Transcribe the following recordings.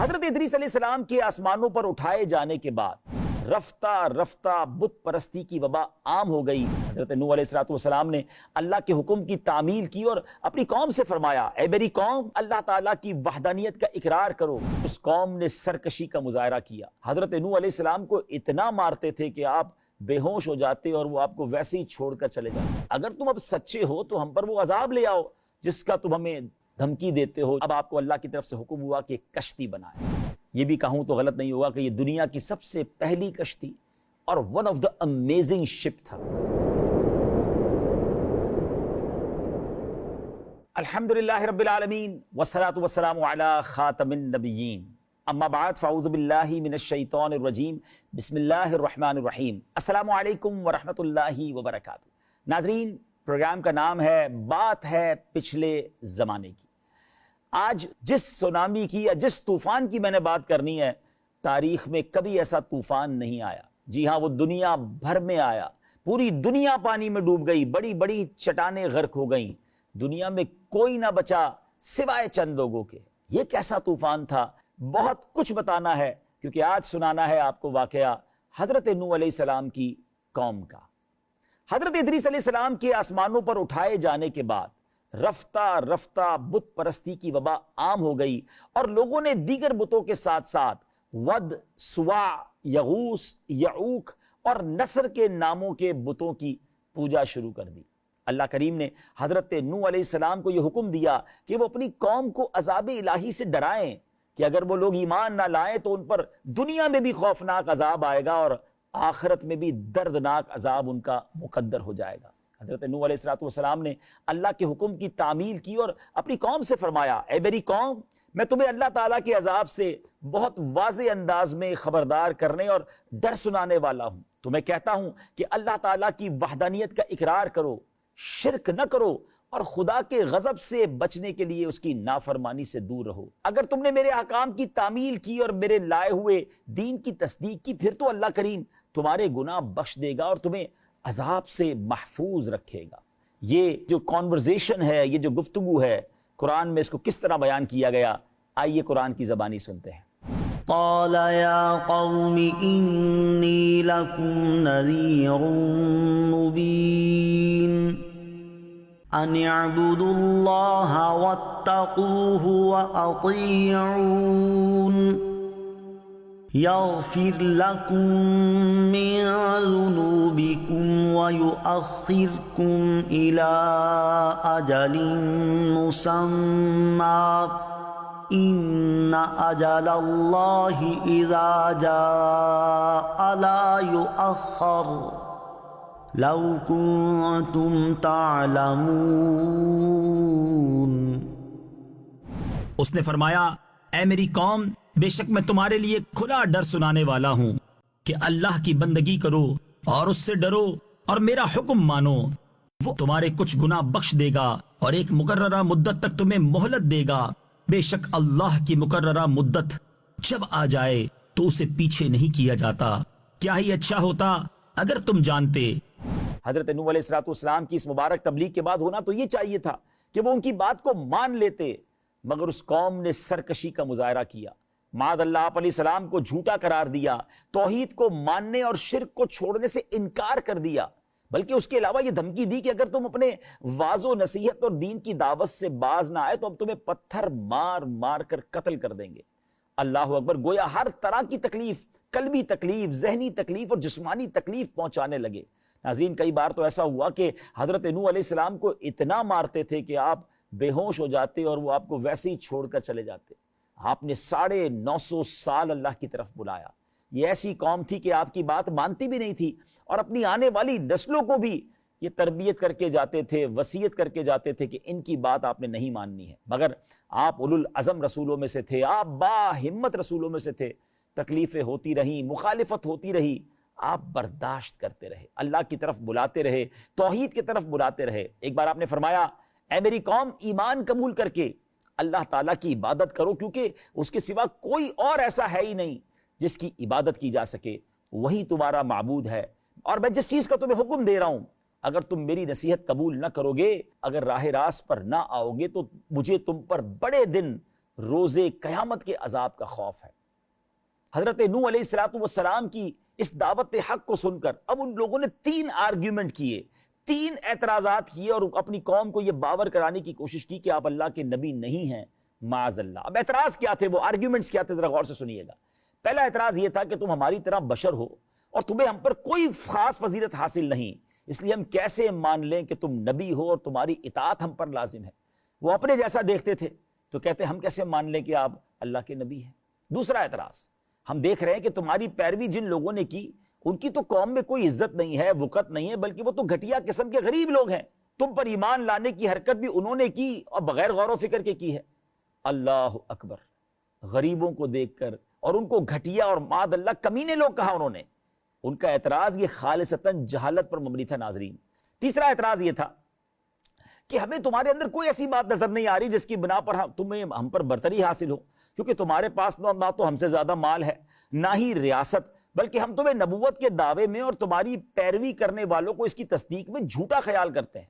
حضرت ادریس علیہ السلام کے آسمانوں پر اٹھائے جانے کے بعد رفتہ رفتہ بت پرستی کی وبا عام ہو گئی۔ حضرت نوح علیہ السلام نے اللہ کے حکم کی تعمیل کی اور اپنی قوم سے فرمایا، اے میری قوم، اللہ تعالیٰ کی وحدانیت کا اقرار کرو۔ اس قوم نے سرکشی کا مظاہرہ کیا۔ حضرت نوح علیہ السلام کو اتنا مارتے تھے کہ آپ بے ہوش ہو جاتے اور وہ آپ کو ویسے ہی چھوڑ کر چلے جاتے۔ اگر تم اب سچے ہو تو ہم پر وہ عذاب لے آؤ جس کا تم ہمیں دھمکی دیتے ہو۔ اب آپ کو اللہ کی طرف سے حکم ہوا کہ کشتی بنائے۔ یہ بھی کہوں تو غلط نہیں ہوگا کہ یہ دنیا کی سب سے پہلی کشتی اور ون آف دا امیزنگ شپ تھا۔ الحمدللہ رب العالمین والصلاة والسلام علی خاتم النبیین، اما بعد فاعوذ باللہ من الشیطان الرجیم، بسم اللہ الرحمن الرحیم۔ السلام علیکم ورحمۃ اللہ وبرکاتہ۔ ناظرین، پروگرام کا نام ہے بات ہے پچھلے زمانے کی۔ آج جس سونامی کی یا جس طوفان کی میں نے بات کرنی ہے، تاریخ میں کبھی ایسا طوفان نہیں آیا۔ جی ہاں، وہ دنیا بھر میں آیا، پوری دنیا پانی میں ڈوب گئی، بڑی بڑی چٹانیں غرق ہو گئیں، دنیا میں کوئی نہ بچا سوائے چند لوگوں کے۔ یہ کیسا طوفان تھا؟ بہت کچھ بتانا ہے، کیونکہ آج سنانا ہے آپ کو واقعہ حضرت نوح علیہ السلام کی قوم کا۔ حضرت ادریس علیہ السلام کے آسمانوں پر اٹھائے جانے کے بعد رفتہ رفتہ بت پرستی کی وبا عام ہو گئی اور لوگوں نے دیگر بتوں کے ساتھ ساتھ ود، سواع، یغوث، یعوق اور نصر کے ناموں کے بتوں کی پوجا شروع کر دی۔ اللہ کریم نے حضرت نوح علیہ السلام کو یہ حکم دیا کہ وہ اپنی قوم کو عذاب الہی سے ڈرائیں کہ اگر وہ لوگ ایمان نہ لائیں تو ان پر دنیا میں بھی خوفناک عذاب آئے گا اور آخرت میں بھی دردناک عذاب ان کا مقدر ہو جائے گا۔ حضرت نوح علیہ السلام نے اللہ کے حکم کی تعمیل کی اور اپنی قوم سے فرمایا، اے میری قوم، میں تمہیں اللہ تعالیٰ کے عذاب سے بہت واضح انداز میں خبردار کرنے اور ڈر سنانے والا ہوں۔ تمہیں کہتا ہوں کہ اللہ تعالیٰ کی وحدانیت کا اقرار کرو، شرک نہ کرو اور خدا کے غضب سے بچنے کے لیے اس کی نافرمانی سے دور رہو۔ اگر تم نے میرے احکام کی تعمیل کی اور میرے لائے ہوئے دین کی تصدیق کی، پھر تو اللہ کریم تمہارے گناہ بخش دے گا اور تمہیں عذاب سے محفوظ رکھے گا۔ یہ جو کانورزیشن ہے، یہ جو گفتگو ہے، قرآن میں اس کو کس طرح بیان کیا گیا، آئیے قرآن کی زبانی سنتے ہیں۔ قال یا قوم انی لکم نذیر مبین ان اعبدوا اللہ واتقوہ واطیعون یغفر لکم من ذنوبکم ویؤخرکم الی اجل مسمی ان اجل اللہ اذا جاء لا یؤخر لو کنتم تعلمون۔ اس نے فرمایا، اے میری قوم، بے شک میں تمہارے لیے کھلا ڈر سنانے والا ہوں کہ اللہ کی بندگی کرو اور اس سے ڈرو اور میرا حکم مانو۔ وہ تمہارے کچھ گناہ بخش دے گا اور ایک مقررہ مدت تک تمہیں مہلت دے گا۔ بے شک اللہ کی مقررہ مدت جب آ جائے تو اسے پیچھے نہیں کیا جاتا۔ کیا ہی اچھا ہوتا اگر تم جانتے۔ حضرت نوح علیہ السلام کی اس مبارک تبلیغ کے بعد ہونا تو یہ چاہیے تھا کہ وہ ان کی بات کو مان لیتے، مگر اس قوم نے سرکشی کا مظاہرہ کیا۔ معاذ اللہ، آپ علیہ السلام کو جھوٹا قرار دیا، توحید کو ماننے اور شرک کو چھوڑنے سے انکار کر دیا، بلکہ اس کے علاوہ یہ دھمکی دی کہ اگر تم اپنے واعظ و نصیحت اور دین کی دعوت سے باز نہ آئے تو ہم تمہیں پتھر مار مار کر قتل کر دیں گے۔ اللہ اکبر، گویا ہر طرح کی تکلیف، قلبی تکلیف، ذہنی تکلیف اور جسمانی تکلیف پہنچانے لگے۔ ناظرین، کئی بار تو ایسا ہوا کہ حضرت نوح علیہ السلام کو اتنا مارتے تھے کہ آپ بے ہوش ہو جاتے اور وہ آپ کو ویسے ہی چھوڑ کر چلے جاتے۔ آپ نے 950 سال اللہ کی طرف بلایا۔ یہ ایسی قوم تھی کہ آپ کی بات مانتی بھی نہیں تھی اور اپنی آنے والی نسلوں کو بھی یہ تربیت کر کے جاتے تھے، وصیت کر کے جاتے تھے کہ ان کی بات آپ نے نہیں ماننی ہے، مگر آپ اولو العزم رسولوں میں سے تھے، آپ با ہمت رسولوں میں سے تھے۔ تکلیفیں ہوتی رہیں، مخالفت ہوتی رہی، آپ برداشت کرتے رہے، اللہ کی طرف بلاتے رہے، توحید کی طرف بلاتے رہے۔ ایک بار آپ نے فرمایا، اے میری قوم، ایمان قبول کر کے اللہ تعالیٰ کی عبادت کرو، کیونکہ اس کے سوا کوئی اور ایسا ہے ہی نہیں جس کی عبادت کی جا سکے، وہی تمہارا معبود ہے۔ اور میں جس چیز کا تمہیں حکم دے رہا ہوں، اگر تم میری نصیحت قبول نہ کرو گے، اگر راہ راست پر نہ آؤ گے، تو مجھے تم پر بڑے دن روز قیامت کے عذاب کا خوف ہے۔ حضرت نوح علیہ الصلوۃ والسلام کی اس دعوت حق کو سن کر اب ان لوگوں نے 3 آرگیومنٹ کیے، 3 اعتراضات کیے اور اپنی قوم کو یہ باور کرانے کی کوشش کی کہ آپ اللہ کے نبی نہیں ہیں، معاذ اللہ۔ اب اعتراض کیا تھے، وہ آرگیومنٹس کیا تھے، ذرا غور سے سنیے گا۔ پہلا اعتراض یہ تھا کہ تم ہماری طرح بشر ہو اور تمہیں ہم پر کوئی خاص فضیلت حاصل نہیں، اس لیے ہم کیسے مان لیں کہ تم نبی ہو اور تمہاری اطاعت ہم پر لازم ہے۔ وہ اپنے جیسا دیکھتے تھے تو کہتے ہم کیسے مان لیں کہ آپ اللہ کے نبی ہیں۔ دوسرا اعتراض، ہم دیکھ رہے ہیں کہ تمہاری پیروی جن لوگوں نے کی ان کی تو قوم میں کوئی عزت نہیں ہے، وقت نہیں ہے، بلکہ وہ تو گھٹیا قسم کے غریب لوگ ہیں۔ تم پر ایمان لانے کی حرکت بھی انہوں نے کی اور بغیر غور و فکر کے کی ہے۔ اللہ اکبر، غریبوں کو دیکھ کر اور ان کو گھٹیا اور معاذ اللہ کمینے لوگ کہا انہوں نے۔ ان کا اعتراض یہ خالصتاً جہالت پر مبنی تھا۔ ناظرین، تیسرا اعتراض یہ تھا کہ ہمیں تمہارے اندر کوئی ایسی بات نظر نہیں آ رہی جس کی بنا پر تمہیں ہم پر برتری حاصل ہو، کیونکہ تمہارے پاس نہ تو ہم سے زیادہ مال ہے، نہ ہی ریاست، بلکہ ہم تمہیں نبوت کے دعوے میں اور تمہاری پیروی کرنے والوں کو اس کی تصدیق میں جھوٹا خیال کرتے ہیں۔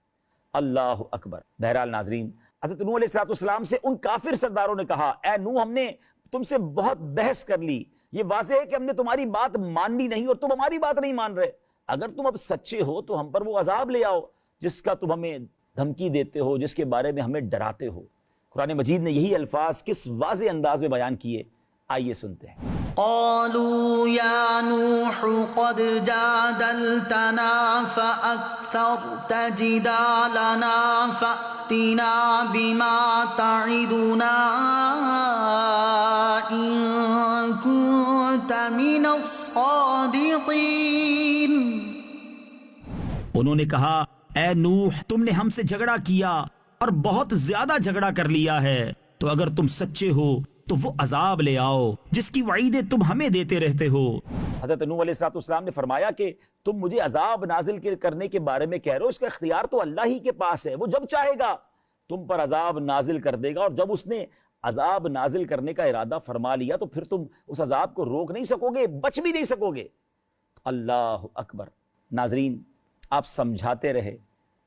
اللہ اکبر۔ بہرحال ناظرین، حضرت نوح علیہ السلام سے ان کافر سرداروں نے کہا، اے نوح، ہم نے تم سے بہت بحث کر لی، یہ واضح ہے کہ ہم نے تمہاری بات ماننی نہیں اور تم ہماری بات نہیں مان رہے۔ اگر تم اب سچے ہو تو ہم پر وہ عذاب لے آؤ جس کا تم ہمیں دھمکی دیتے ہو، جس کے بارے میں ہمیں ڈراتے ہو۔ قرآن مجید نے یہی الفاظ کس واضح انداز میں بیان کیے، آئیے سنتے ہیں۔ قالوا يا نوح قد جادلتنا فأكثرت جدالنا فأتنا بما تعدنا إن كنت من الصادقين۔ انہوں نے کہا، اے نوح، تم نے ہم سے جھگڑا کیا اور بہت زیادہ جھگڑا کر لیا ہے، تو اگر تم سچے ہو تو وہ عذاب لے آؤ جس کی وعیدیں تم ہمیں دیتے رہتے ہو۔ حضرت نوح علیہ السلام نے فرمایا کہ تم مجھے عذاب نازل کرنے کے بارے میں کہہ رہے ہو، اس کا اختیار تو اللہ ہی کے پاس ہے، وہ جب چاہے گا تم پر عذاب نازل کر دے گا، اور جب اس نے عذاب نازل کرنے کا ارادہ فرما لیا تو پھر تم اس عذاب کو روک نہیں سکو گے، بچ بھی نہیں سکو گے۔ اللہ اکبر۔ ناظرین، آپ سمجھاتے رہے،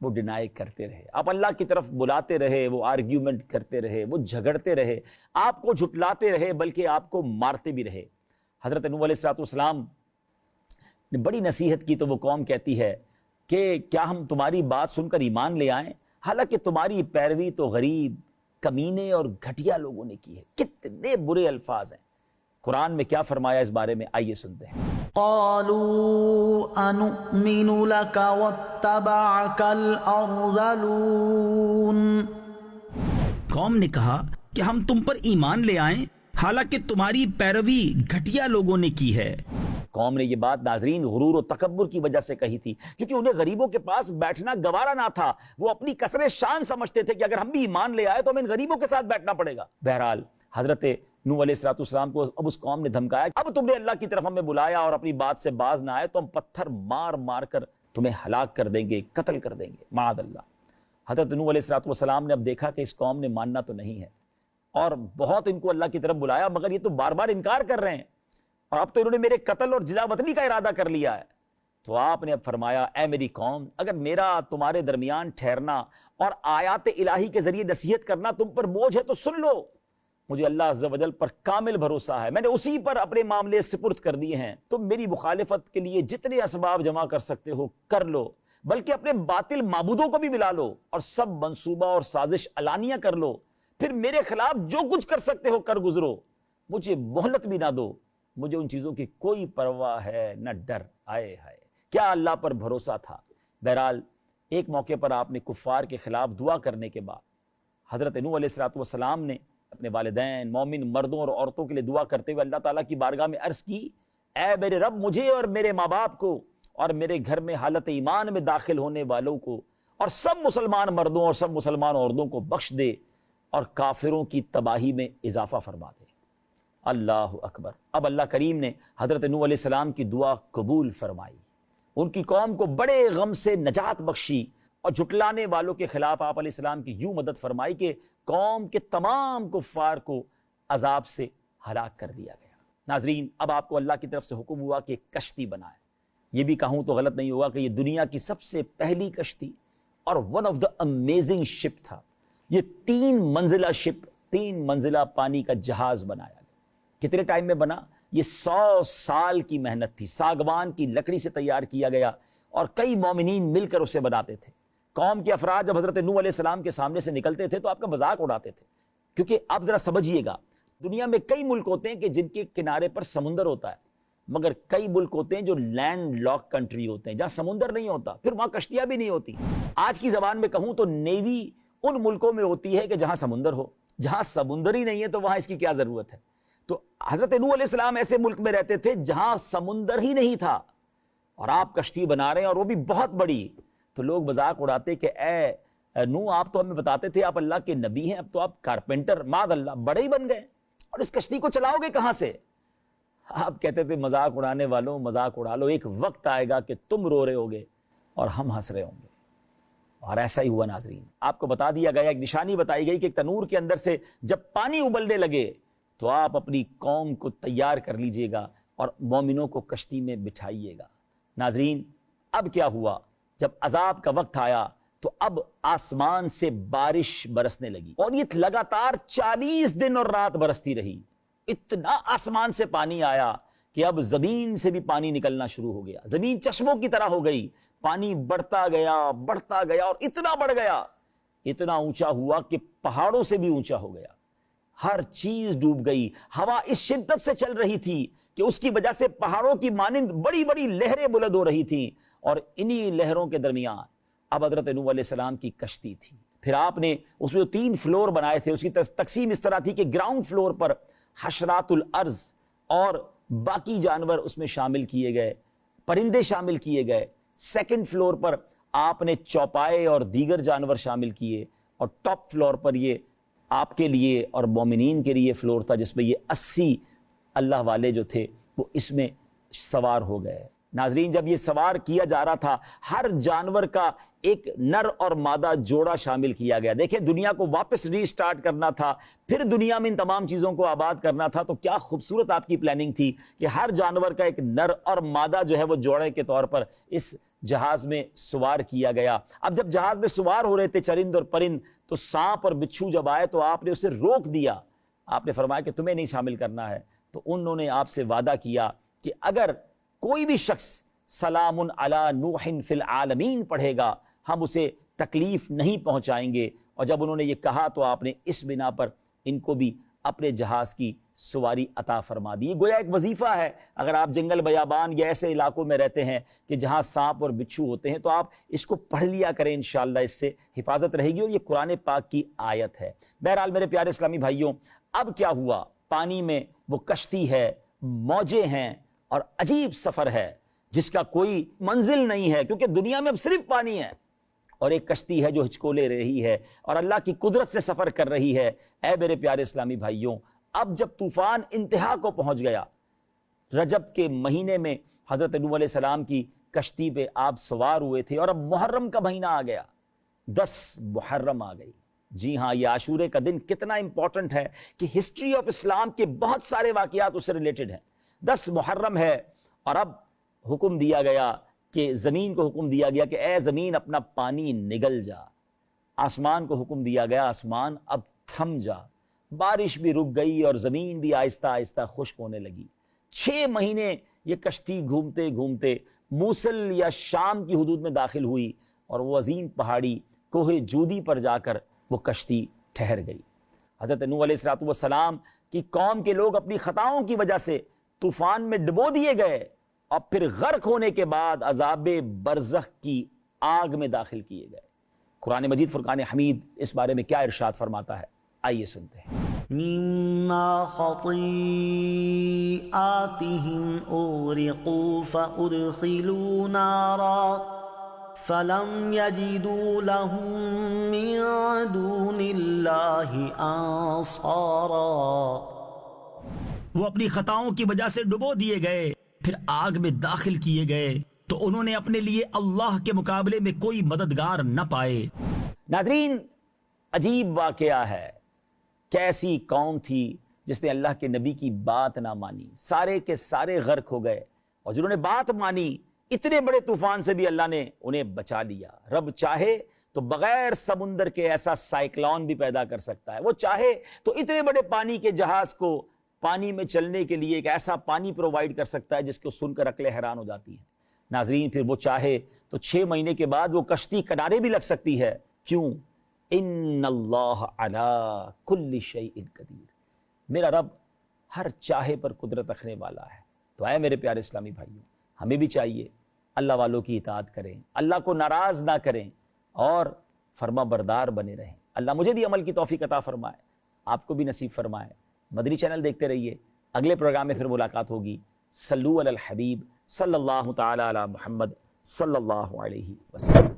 وہ ڈینائی کرتے رہے، آپ اللہ کی طرف بلاتے رہے، وہ آرگیومنٹ کرتے رہے، وہ جھگڑتے رہے، آپ کو جھٹلاتے رہے، بلکہ آپ کو مارتے بھی رہے۔ حضرت نوح علیہ السلام نے بڑی نصیحت کی تو وہ قوم کہتی ہے کہ کیا ہم تمہاری بات سن کر ایمان لے آئیں، حالانکہ تمہاری پیروی تو غریب، کمینے اور گھٹیا لوگوں نے کی ہے۔ کتنے برے الفاظ ہیں۔ قرآن میں کیا فرمایا اس بارے میں، آئیے سنتے ہیں۔ قالوا أنؤمن لك واتبعك الأرذلون۔ قوم نے کہا کہ ہم تم پر ایمان لے آئیں حالانکہ تمہاری پیروی گھٹیا لوگوں نے کی ہے۔ قوم نے یہ بات ناظرین غرور و تکبر کی وجہ سے کہی تھی، کیونکہ انہیں غریبوں کے پاس بیٹھنا گوارا نہ تھا۔ وہ اپنی کثرت شان سمجھتے تھے کہ اگر ہم بھی ایمان لے آئے تو ہمیں ان غریبوں کے ساتھ بیٹھنا پڑے گا۔ بہرحال حضرت نوح علیہ السلام کو اب اس قوم نے دھمکایا، اب تم نے اللہ کی طرف ہمیں بلایا اور اپنی بات سے باز نہ آئے تو ہم پتھر مار مار کر تمہیں ہلاک کر دیں گے، قتل کر دیں گے، معاذ اللہ۔ حضرت نوح علیہ السلام نے اب دیکھا کہ اس قوم نے ماننا تو نہیں ہے، اور بہت ان کو اللہ کی طرف بلایا، مگر یہ تو بار بار انکار کر رہے ہیں، اور اب تو انہوں نے میرے قتل اور جلا وطنی کا ارادہ کر لیا ہے۔ تو آپ نے اب فرمایا، اے میری قوم، اگر میرا تمہارے درمیان ٹھہرنا اور آیات الہی کے ذریعے نصیحت کرنا تم پر بوجھ ہے تو سن لو۔ مجھے اللہ عز و جل پر کامل بھروسہ ہے، میں نے اسی پر اپنے معاملے سپرد کر دیے ہیں۔ تم میری مخالفت کے لیے جتنے اسباب جمع کر سکتے ہو کر لو، بلکہ اپنے باطل معبودوں کو بھی ملا لو اور سب منصوبہ اور سازش علانیہ کر لو، پھر میرے خلاف جو کچھ کر سکتے ہو کر گزرو، مجھے مہلت بھی نہ دو۔ مجھے ان چیزوں کی کوئی پرواہ ہے نہ ڈر۔ آئے ہائے، کیا اللہ پر بھروسہ تھا۔ بہرحال ایک موقع پر آپ نے کفار کے خلاف دعا کرنے کے بعد حضرت نوح علیہ السلام نے اپنے والدین، مومن مردوں اور عورتوں کے لیے دعا کرتے ہوئے اللہ تعالیٰ کی بارگاہ میں عرض کی، اے میرے رب، مجھے اور میرے ماں باپ کو اور میرے گھر میں حالت ایمان میں داخل ہونے والوں کو اور سب مسلمان مردوں اور سب مسلمان عورتوں کو بخش دے اور کافروں کی تباہی میں اضافہ فرما دے۔ اللہ اکبر۔ اب اللہ کریم نے حضرت نوح علیہ السلام کی دعا قبول فرمائی، ان کی قوم کو بڑے غم سے نجات بخشی، اور جھٹلانے والوں کے خلاف آپ علیہ السلام کی یوں مدد فرمائی کہ قوم کے تمام کفار کو عذاب سے ہلاک کر دیا گیا۔ ناظرین، اب آپ کو اللہ کی طرف سے حکم ہوا کہ ایک کشتی بنائے۔ یہ بھی کہوں تو غلط نہیں ہوگا کہ یہ دنیا کی سب سے پہلی کشتی اور ون آف دا امیزنگ شپ تھا۔ یہ 3 منزلہ شپ 3 منزلہ پانی کا جہاز بنایا گیا۔ کتنے ٹائم میں بنا؟ یہ 100 سال کی محنت تھی، ساگوان کی لکڑی سے تیار کیا گیا اور کئی مومنین مل کر اسے بناتے تھے۔ قوم کے افراد جب حضرت نوح علیہ السلام کے سامنے سے نکلتے تھے تو آپ کا مذاق اڑاتے تھے، کیونکہ آپ ذرا سمجھیے گا، دنیا میں کئی ملک ہوتے ہیں کہ جن کے کنارے پر سمندر ہوتا ہے، مگر کئی ملک ہوتے ہیں جو لینڈ لاک کنٹری ہوتے ہیں، جہاں سمندر نہیں ہوتا، پھر وہاں کشتیاں بھی نہیں ہوتی۔ آج کی زبان میں کہوں تو نیوی ان ملکوں میں ہوتی ہے کہ جہاں سمندر ہو، جہاں سمندر ہی نہیں ہے تو وہاں اس کی کیا ضرورت ہے۔ تو حضرت نوح علیہ السلام ایسے ملک میں رہتے تھے جہاں سمندر ہی نہیں تھا، اور آپ کشتی بنا رہے ہیں اور وہ بھی بہت بڑی۔ تو لوگ مذاق اڑاتے کہ اے نوح، آپ تو ہمیں بتاتے تھے آپ اللہ کے نبی ہیں، اب تو آپ کارپینٹر معاذ اللہ بڑے ہی بن گئے، اور اس کشتی کو چلاؤ گے کہاں سے؟ آپ کہتے تھے مذاق اڑانے والوں مذاق اڑا لو، ایک وقت آئے گا کہ تم رو رہے ہوگے اور ہم ہنس رہے ہوں گے۔ اور ایسا ہی ہوا ناظرین، آپ کو بتا دیا گیا، ایک نشانی بتائی گئی کہ ایک تنور کے اندر سے جب پانی ابلنے لگے تو آپ اپنی قوم کو تیار کر لیجئے گا اور مومنوں کو کشتی میں بٹھائیے گا۔ ناظرین، اب کیا ہوا؟ جب عذاب کا وقت آیا تو اب آسمان سے بارش برسنے لگی، اور یہ لگاتار 40 دن اور رات برستی رہی۔ اتنا آسمان سے پانی آیا کہ اب زمین سے بھی پانی نکلنا شروع ہو گیا، زمین چشموں کی طرح ہو گئی، پانی بڑھتا گیا اور اتنا بڑھ گیا، اتنا اونچا ہوا کہ پہاڑوں سے بھی اونچا ہو گیا، ہر چیز ڈوب گئی۔ ہوا اس شدت سے چل رہی تھی کہ اس کی وجہ سے پہاڑوں کی مانند بڑی بڑی لہریں بلند ہو رہی تھیں، اور انہی لہروں کے درمیان اب حضرت نوح علیہ السلام کی کشتی تھی۔ پھر آپ نے اس میں 3 فلور بنائے تھے، اس کی تقسیم اس طرح تھی کہ گراؤنڈ فلور پر حشرات الارض اور باقی جانور اس میں شامل کیے گئے، پرندے شامل کیے گئے۔ سیکنڈ فلور پر آپ نے چوپائے اور دیگر جانور شامل کیے، اور ٹاپ فلور پر یہ آپ کے لیے اور مومنین کے لیے فلور تھا جس میں یہ 80 اللہ والے جو تھے وہ اس میں سوار ہو گئے۔ ناظرین، جب یہ سوار کیا جا رہا تھا، ہر جانور کا ایک نر اور مادہ جوڑا شامل کیا گیا۔ دیکھیں، دنیا کو واپس ری سٹارٹ کرنا تھا، پھر دنیا میں ان تمام چیزوں کو آباد کرنا تھا، تو کیا خوبصورت آپ کی پلاننگ تھی کہ ہر جانور کا ایک نر اور مادہ جو ہے وہ جوڑے کے طور پر اس جہاز میں سوار کیا گیا۔ اب جب جہاز میں سوار ہو رہے تھے چرند اور پرند، تو سانپ اور بچھو جب آئے تو آپ نے اسے روک دیا، آپ نے فرمایا کہ تمہیں نہیں شامل کرنا ہے۔ تو انہوں نے آپ سے وعدہ کیا کہ اگر کوئی بھی شخص سلام علی نوح فی العالمین پڑھے گا، ہم اسے تکلیف نہیں پہنچائیں گے۔ اور جب انہوں نے یہ کہا تو آپ نے اس بنا پر ان کو بھی اپنے جہاز کی سواری عطا فرما دی۔ گویا ایک وظیفہ ہے، اگر آپ جنگل بیابان یا ایسے علاقوں میں رہتے ہیں کہ جہاں سانپ اور بچھو ہوتے ہیں تو آپ اس کو پڑھ لیا کریں، انشاءاللہ اس سے حفاظت رہے گی، اور یہ قرآن پاک کی آیت ہے۔ بہرحال میرے پیارے اسلامی بھائیوں، اب کیا ہوا؟ پانی میں وہ کشتی ہے، موجیں ہیں، اور عجیب سفر ہے جس کا کوئی منزل نہیں ہے، کیونکہ دنیا میں اب صرف پانی ہے، اور ایک کشتی ہے جو ہچکولے رہی ہے اور اللہ کی قدرت سے سفر کر رہی ہے۔ اے میرے پیارے اسلامی بھائیوں، اب جب طوفان انتہا کو پہنچ گیا، رجب کے مہینے میں حضرت نوح علیہ السلام کی کشتی پہ آپ سوار ہوئے تھے، اور اب محرم کا مہینہ آ گیا، 10 محرم آ گئی۔ جی ہاں، یہ عاشورے کا دن کتنا امپورٹنٹ ہے کہ ہسٹری آف اسلام کے بہت سارے واقعات اس سے ریلیٹڈ ہیں۔ 10 محرم ہے، اور اب حکم دیا گیا کہ زمین کو حکم دیا گیا کہ اے زمین اپنا پانی نگل جا۔ آسمان کو حکم دیا گیا، آسمان اب تھم جا۔ بارش بھی رک گئی اور زمین بھی آہستہ آہستہ خشک ہونے لگی۔ 6 مہینے یہ کشتی گھومتے گھومتے موصل یا شام کی حدود میں داخل ہوئی، اور وہ عظیم پہاڑی کوہ جودی پر جا کر وہ کشتی ٹھہر گئی۔ حضرت نوح علیہ السلام کی قوم کے لوگ اپنی خطاؤں کی وجہ سے طوفان میں ڈبو دیے گئے، اور پھر غرق ہونے کے بعد عذاب برزخ کی آگ میں داخل کیے گئے۔ قرآن مجید فرقان حمید اس بارے میں کیا ارشاد فرماتا ہے، آئیے سنتے ہیں۔ مما خطيئاتهم أغرقوا فأدخلوا نارا فلم يجدوا لهم من دون الله أنصارا۔ وہ اپنی خطاؤں کی وجہ سے ڈبو دیے گئے، پھر آگ میں داخل کیے گئے، تو انہوں نے اپنے لیے اللہ کے مقابلے میں کوئی مددگار نہ پائے۔ ناظرین، عجیب واقعہ ہے، کیسی قوم تھی جس نے اللہ کے نبی کی بات نہ مانی، سارے کے سارے غرق ہو گئے، اور جنہوں نے بات مانی اتنے بڑے طوفان سے بھی اللہ نے انہیں بچا لیا۔ رب چاہے تو بغیر سمندر کے ایسا سائیکلون بھی پیدا کر سکتا ہے. وہ چاہے تو اتنے بڑے پانی کے جہاز کو پانی میں چلنے کے لیے ایک ایسا پانی پرووائڈ کر سکتا ہے جس کو سن کر عقلیں حیران ہو جاتی ہیں. ناظرین پھر وہ چاہے تو 6 مہینے کے بعد وہ کشتی کنارے بھی لگ سکتی ہے. کیوں؟ ان اللہ علی کل شیء قدیر. میرا رب ہر چاہے پر قدرت رکھنے والا ہے. تو اے میرے پیارے اسلامی بھائیوں، ہمیں بھی چاہیے اللہ والوں کی اطاعت کریں، اللہ کو ناراض نہ کریں اور فرما بردار بنے رہیں. اللہ مجھے بھی عمل کی توفیق عطا فرمائے، آپ کو بھی نصیب فرمائے. مدنی چینل دیکھتے رہیے. اگلے پروگرام میں پھر ملاقات ہوگی. صلو علی الحبیب صلی اللہ تعالی علی محمد صلی اللہ علیہ وسلم.